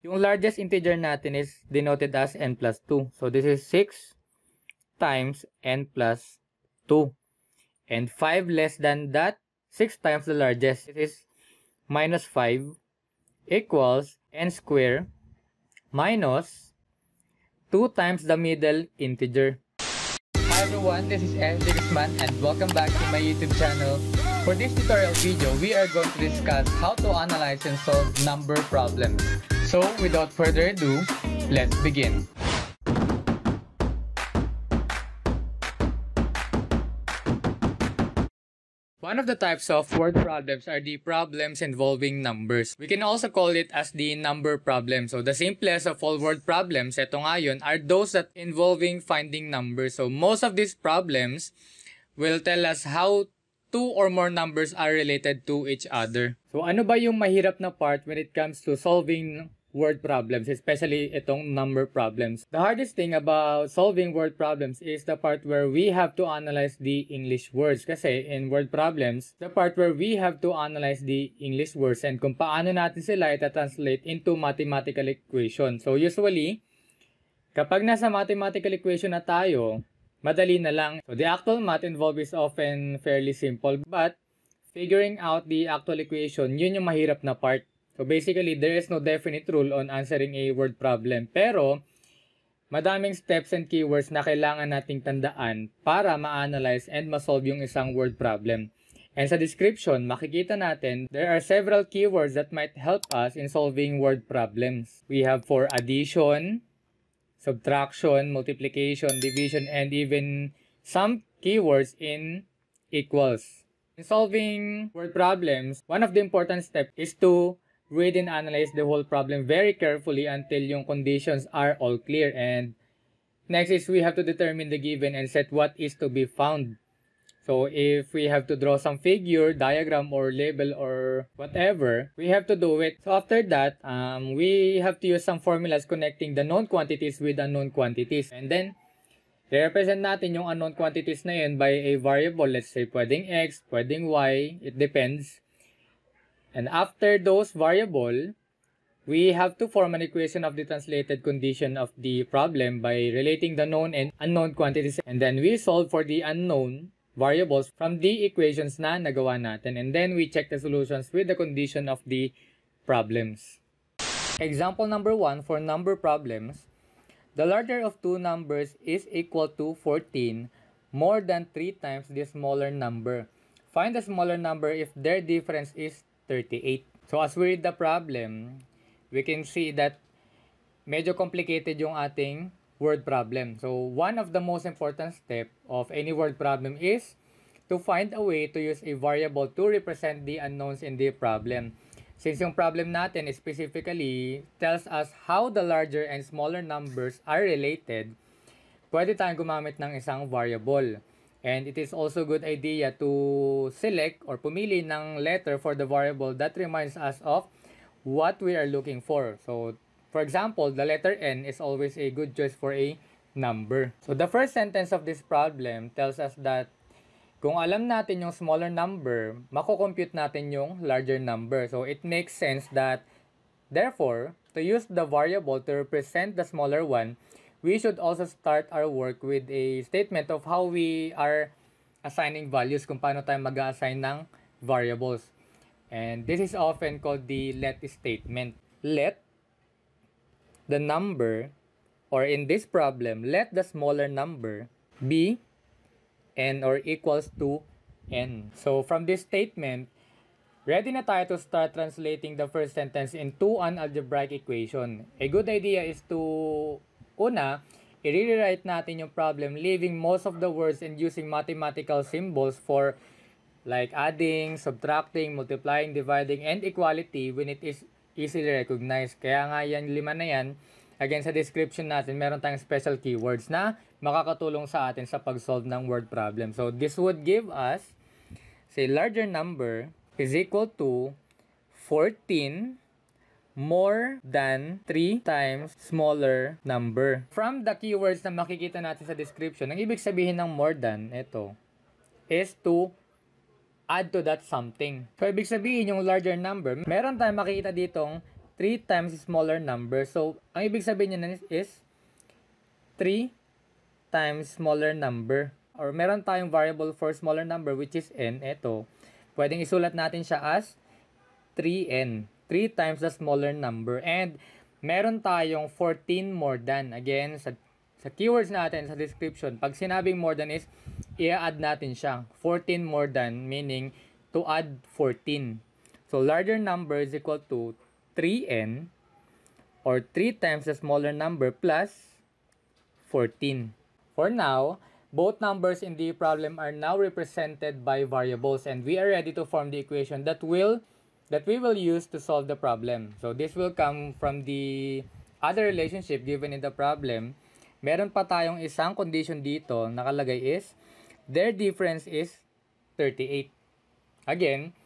Yung largest integer natin is denoted as n plus 2. So this is 6 times n plus 2. And 5 less than that, 6 times the largest. This is minus 5 equals n squared minus 2 times the middle integer. Hi everyone, this is MJ Guzman and welcome back to my YouTube channel. For this tutorial video, we are going to discuss how to analyze and solve number problems. So without further ado, let's begin. One of the types of word problems are the problems involving numbers. We can also call it as the number problem. So the simplest of all word problems, ito nga yun, are those that involving finding numbers. So most of these problems will tell us how two or more numbers are related to each other. So ano ba yung mahirap na part when it comes to solving word problems, especially itong number problems? The hardest thing about solving word problems is the part where we have to analyze the English words. Kasi in word problems, the part where we have to analyze the English words and kung paano natin sila ita-translate into mathematical equation. So usually, kapag nasa mathematical equation na tayo, madali na lang. So the actual math involved is often fairly simple, but figuring out the actual equation, yun yung mahirap na part. So basically, there is no definite rule on answering a word problem. Pero, madaming steps and keywords na kailangan nating tandaan para ma-analyze and ma-solve yung isang word problem. And sa description, makikita natin, there are several keywords that might help us in solving word problems. We have for addition, subtraction, multiplication, division, and even some keywords in equals. In solving word problems, one of the important steps is to read and analyze the whole problem very carefully until yung conditions are all clear. And next is we have to determine the given and set what is to be found. So if we have to draw some figure, diagram, or label, or whatever, we have to do it. So after that, we have to use some formulas connecting the known quantities with unknown quantities. And then, i-represent natin yung unknown quantities na yun by a variable. Let's say, pwedeng x, pwedeng y, it depends. And after those variable, we have to form an equation of the translated condition of the problem by relating the known and unknown quantities. And then we solve for the unknown variables from the equations na nagawa natin. And then we check the solutions with the condition of the problems. Example number 1 for number problems. The larger of two numbers is equal to 14 more than 3 times the smaller number. Find the smaller number if their difference is 38. So as we read the problem, we can see that medyo complicated yung ating word problem. So one of the most important step of any word problem is to find a way to use a variable to represent the unknowns in the problem. Since yung problem natin specifically tells us how the larger and smaller numbers are related, pwede tayong gumamit ng isang variable. And it is also a good idea to select or pumili ng letter for the variable that reminds us of what we are looking for. So, for example, the letter N is always a good choice for a number. So, the first sentence of this problem tells us that kung alam natin yung smaller number, mako-compute natin yung larger number. So, it makes sense that, therefore, to use the variable to represent the smaller one, we should also start our work with a statement of how we are assigning values, kung paano tayo mag-assign ng variables. And this is often called the let statement. Let the number, or in this problem, let the smaller number be n or equals to n. So from this statement, ready na tayo to start translating the first sentence into an algebraic equation. A good idea is to una, i-rewrite natin yung problem leaving most of the words and using mathematical symbols for like adding, subtracting, multiplying, dividing, and equality when it is easily recognized. Kaya nga yan, 5 na yan. Again, sa description natin, meron tayong special keywords na makakatulong sa atin sa pag-solve ng word problem. So, this would give us, say, larger number is equal to 14 more than 3 times smaller number. From the keywords na makikita natin sa description, ang ibig sabihin ng more than, ito, is to add to that something. So, ibig sabihin yung larger number, meron tayong makikita ditong 3 times smaller number. So, ang ibig sabihin niya is 3 times smaller number. Or meron tayong variable for smaller number which is n. Ito, pwedeng isulat natin siya as 3n. 3 times the smaller number. And meron tayong 14 more than. Again, sa keywords natin, sa description, pag sinabing more than is, i-add natin siya. 14 more than, meaning to add 14. So, larger number is equal to 3n or 3 times the smaller number plus 14. For now, both numbers in the problem are now represented by variables and we are ready to form the equation that we will use to solve the problem. So, this will come from the other relationship given in the problem. Meron pa tayong isang condition dito, nakalagay is, their difference is 38. Again,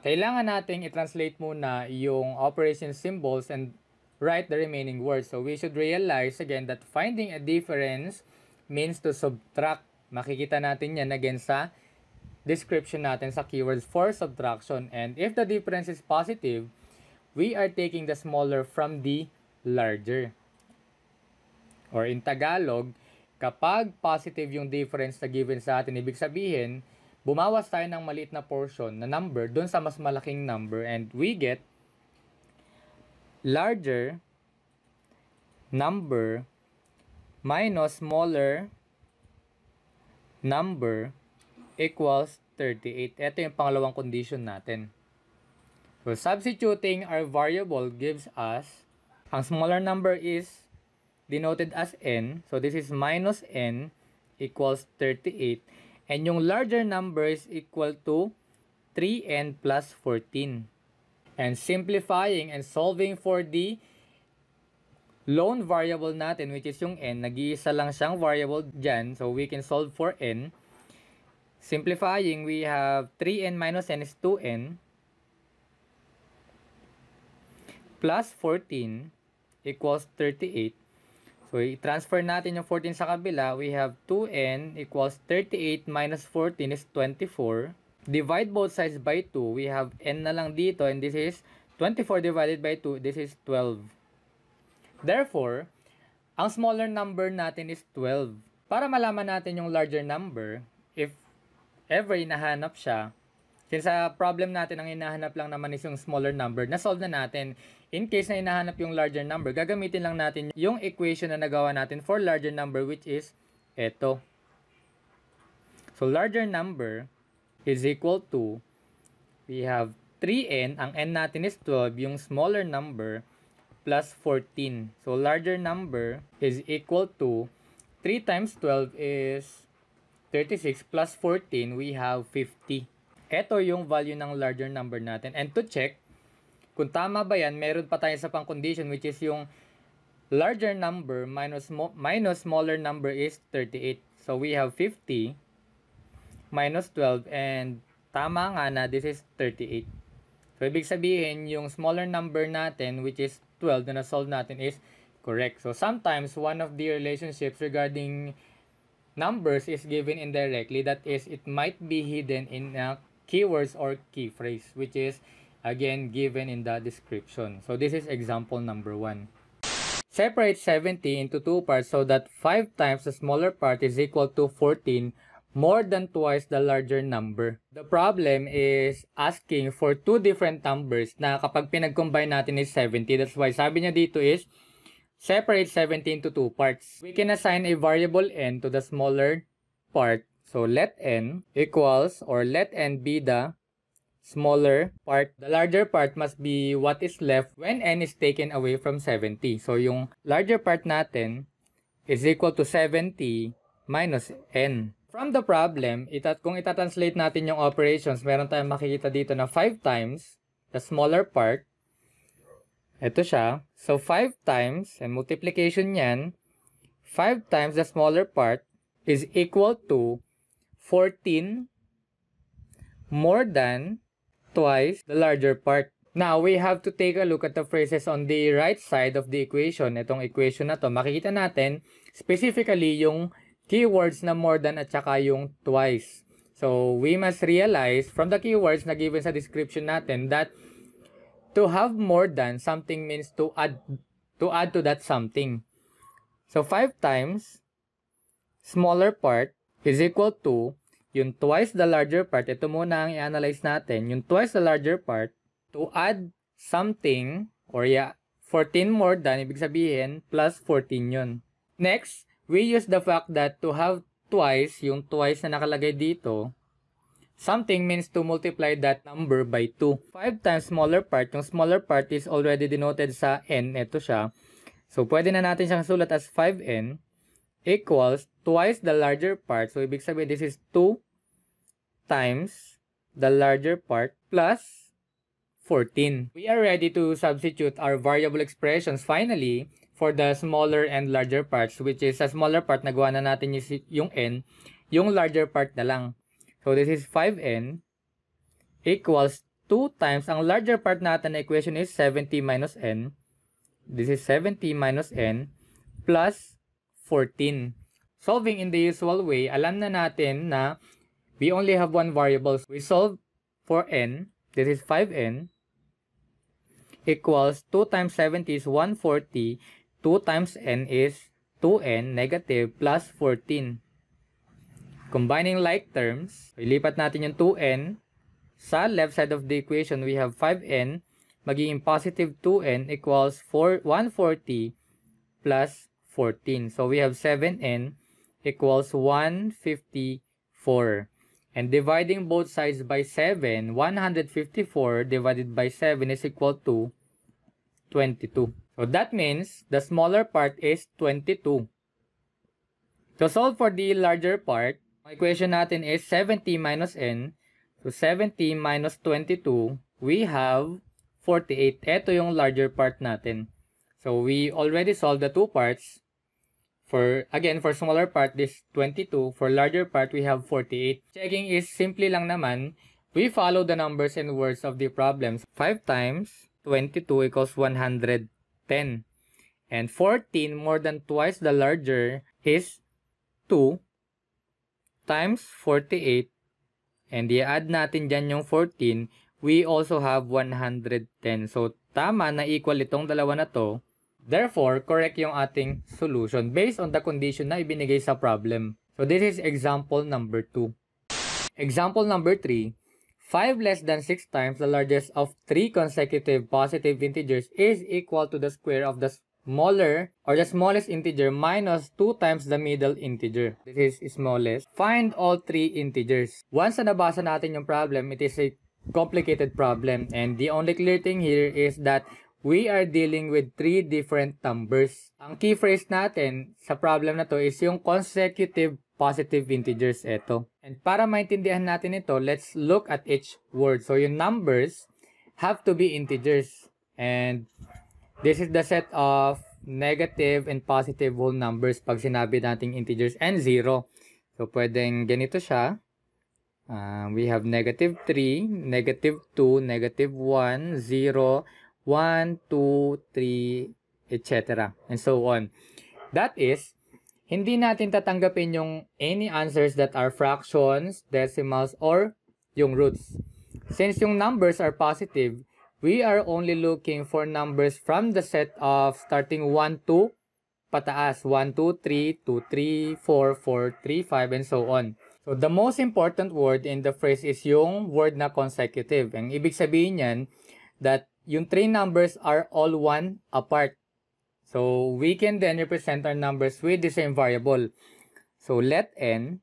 kailangan nating i-translate muna yung operation symbols and write the remaining words. So, we should realize again that finding a difference means to subtract. Makikita natin yan again sa description natin sa keywords for subtraction. And if the difference is positive, we are taking the smaller from the larger. Or in Tagalog, kapag positive yung difference na given sa atin, ibig sabihin, bumawas tayo ng maliit na portion na number dun sa mas malaking number and we get larger number minus smaller number equals 38. Ito yung pangalawang condition natin. So, substituting our variable gives us, ang smaller number is denoted as n. So, this is minus n equals 38. And yung larger number is equal to 3n plus 14. And simplifying and solving for the lone variable natin, which is yung n, nag-iisa lang siyang variable dyan. So, we can solve for n. Simplifying, we have 3n minus n is 2n plus 14 equals 38. So, i-transfer natin yung 14 sa kabila. We have 2n equals 38 minus 14 is 24. Divide both sides by 2. We have n na lang dito and this is 24 divided by 2. This is 12. Therefore, ang smaller number natin is 12. Para malaman natin yung larger number, if ever hinahanap siya, since sa problem natin ang hinahanap lang naman is yung smaller number, na-solve na natin. In case na hinahanap yung larger number, gagamitin lang natin yung equation na nagawa natin for larger number which is eto. So, larger number is equal to, we have 3n, ang n natin is 12, yung smaller number, plus 14. So, larger number is equal to, 3 times 12 is 36 plus 14, we have 50. Ito yung value ng larger number natin. And to check, kung tama ba yan, meron pa tayo sa pang condition which is yung larger number minus smaller number is 38. So, we have 50 minus 12 and tama nga na this is 38. So, ibig sabihin, yung smaller number natin which is 12 na na-solve natin is correct. So, sometimes one of the relationships regarding numbers is given indirectly. That is, it might be hidden in keywords or key phrase which is again given in the description. So, this is example number 1. Separate 70 into two parts so that 5 times the smaller part is equal to 14, more than twice the larger number. The problem is asking for two different numbers na kapag pinag-combine natin is 70. That's why sabi niya dito is separate 70 into two parts. We can assign a variable n to the smaller part. So, let n equals or let n be the smaller part. The larger part must be what is left when n is taken away from 70. So, yung larger part natin is equal to 70 minus n. From the problem, kung itatranslate natin yung operations, meron tayong makikita dito na 5 times the smaller part. Ito siya. So, 5 times, and multiplication yan, 5 times the smaller part is equal to 14 more than twice the larger part. Now, we have to take a look at the phrases on the right side of the equation. Itong equation na to, makikita natin specifically yung keywords na more than at saka yung twice. So, we must realize from the keywords na given sa description natin that To have more than something means to add to that something. So 5 times smaller part is equal to yung twice the larger part. Ito muna ang i-analyze natin. Yung twice the larger part to add something, or 14 more than, ibig sabihin, plus 14 yun. Next, we use the fact that to have twice, yung twice na nakalagay dito, something means to multiply that number by 2. 5 times smaller part, yung smaller part is already denoted sa n, ito siya. So, pwede na natin siyang sulat as 5n equals twice the larger part. So, ibig sabihin, this is 2 times the larger part plus 14. We are ready to substitute our variable expressions finally for the smaller and larger parts, which is sa smaller part, nagawa na natin yung n, yung larger part na lang. So, this is 5n equals 2 times, ang larger part natin na equation is 70 minus n. This is 70 minus n plus 14. Solving in the usual way, alam na natin na we only have one variable. We solve for n. This is 5n equals 2 times 70 is 140. 2 times n is 2n negative plus 14. Combining like terms, ilipat natin yung 2n. Sa left side of the equation, we have 5n. Magiging positive 2n equals 140 plus 14. So we have 7n equals 154. And dividing both sides by 7, 154 divided by 7 is equal to 22. So that means the smaller part is 22. To solve for the larger part, ang equation natin is 70 minus n. So 70 minus 22, we have 48. Ito yung larger part natin. So we already solved the two parts. For smaller part, this 22. For larger part, we have 48. Checking is simply lang naman, we follow the numbers and words of the problems. 5 times 22 equals 110. And 14 more than twice the larger is 2 times 48. And i-add natin dyan yung 14, we also have 110. So, tama na equal itong dalawa na to. Therefore, correct yung ating solution based on the condition na ibinigay sa problem. So, this is example number 2. Example number 3. 5 less than 6 times the largest of 3 consecutive positive integers is equal to the square of the smaller or the smallest integer minus 2 times the middle integer. This is smallest. Find all 3 integers. Once na nabasa natin yung problem, it is a complicated problem. And the only clear thing here is that we are dealing with 3 different numbers. Ang key phrase natin sa problem na to is yung consecutive positive integers ito. And para maintindihan natin ito, let's look at each word. So yung numbers have to be integers. And this is the set of negative and positive whole numbers pag sinabi nating integers and 0. So pwedeng ganito siya. We have negative 3, negative 2, negative 1, 0, 1, 2, 3, etc. And so on. That is, hindi natin tatanggapin yung any answers that are fractions, decimals, or yung roots. Since yung numbers are positive, we are only looking for numbers from the set of starting 1 to pataas. 1, 2, 3, 2, 3, 4, 4, 3, 5, and so on. So, the most important word in the phrase is yung word na consecutive. Ang ibig sabihin yan, that yung 3 numbers are all 1 apart. So, we can then represent our numbers with the same variable. So, let n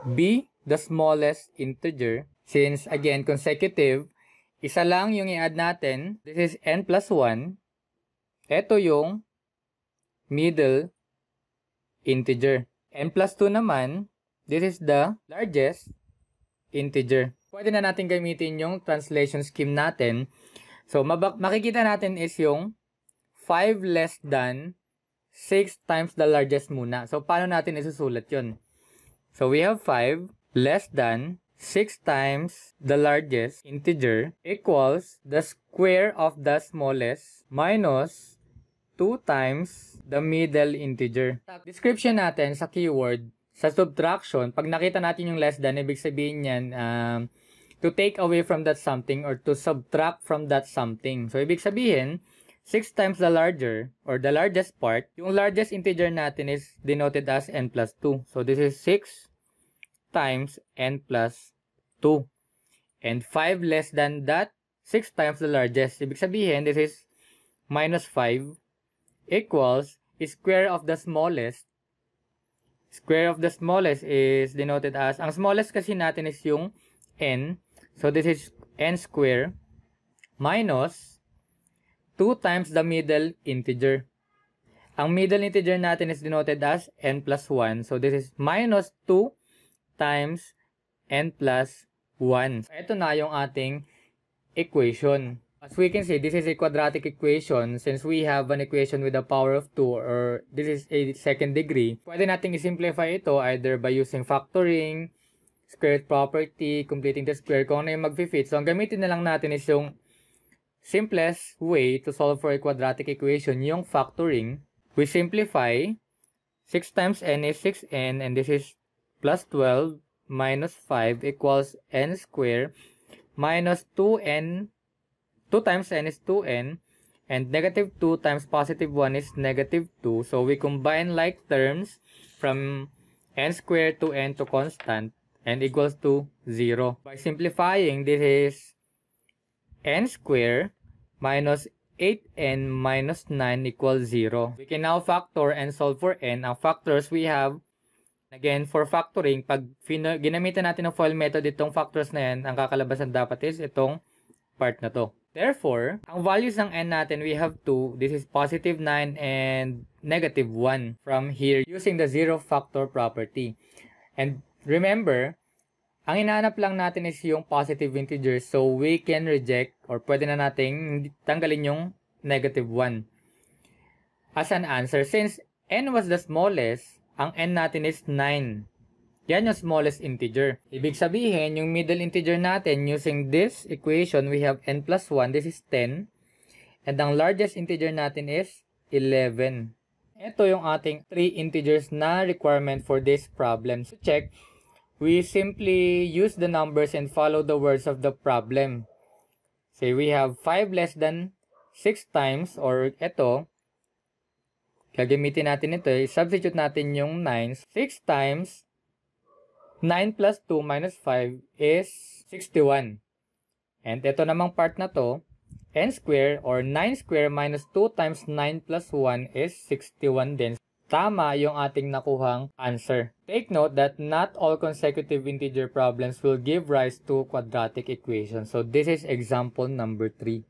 be the smallest integer. Since, again, consecutive, isa lang yung i-add natin. This is n plus 1. Ito yung middle integer. N plus 2 naman, this is the largest integer. Pwede na natin gamitin yung translation scheme natin. So, makikita natin is yung 5 less than 6 times the largest muna. So, paano natin isusulat yun? So, we have 5 less than 6 times the largest integer equals the square of the smallest minus 2 times the middle integer. Description natin sa keyword, sa subtraction, pag nakita natin yung less than, ibig sabihin yan, to take away from that something or to subtract from that something. So, ibig sabihin, 6 times the larger or the largest part, yung largest integer natin is denoted as n plus 2. So, this is 6 times n plus 2. And 5 less than that, 6 times the largest. Ibig sabihin, this is minus 5 equals square of the smallest. Square of the smallest is denoted as, ang smallest kasi natin is yung n. So, this is n square minus 2 times the middle integer. Ang middle integer natin is denoted as n plus 1. So, this is minus 2 times n plus 1. So, ito na yung ating equation. As we can see, this is a quadratic equation since we have an equation with a power of 2 or this is a second degree. Pwede natin i-simplify ito either by using factoring, square root property, completing the square, kung ano yung mag-fit. So, ang gamitin na lang natin is yung simplest way to solve for a quadratic equation, yung factoring. We simplify, 6 times n is 6n and this is plus 12 minus 5 equals n square minus 2n. 2 times n is 2n, and negative 2 times positive 1 is negative 2. So, we combine like terms from n squared to n to constant and equals to 0. By simplifying, this is n squared minus 8n minus 9 equals 0. We can now factor and solve for n. Ang factors we have, again, for factoring, pag ginamitan natin ng FOIL method itong factors na yan, ang kakalabasan dapat is itong part na to. Therefore, ang values ng n natin, we have 2. This is positive 9 and negative 1 from here using the zero factor property. And remember, ang hinahanap lang natin is yung positive integers. So, we can reject or pwede na nating tanggalin yung negative 1 as an answer. Since n was the smallest, ang n natin is 9. Yan yung smallest integer. Ibig sabihin, yung middle integer natin, using this equation, we have n plus 1. This is 10. And ang largest integer natin is 11. Ito yung ating 3 integers na requirement for this problem. To check, we simply use the numbers and follow the words of the problem. Say we have 5 less than 6 times, or ito, gagamitin natin ito, substitute natin yung 9. 6 times 9 plus 2 minus 5 is 61. And ito namang part na to, n square or 9 square minus 2 times 9 plus 1 is 61 din. Tama yung ating nakuhang answer. Take note that not all consecutive integer problems will give rise to quadratic equations. So this is example number 3.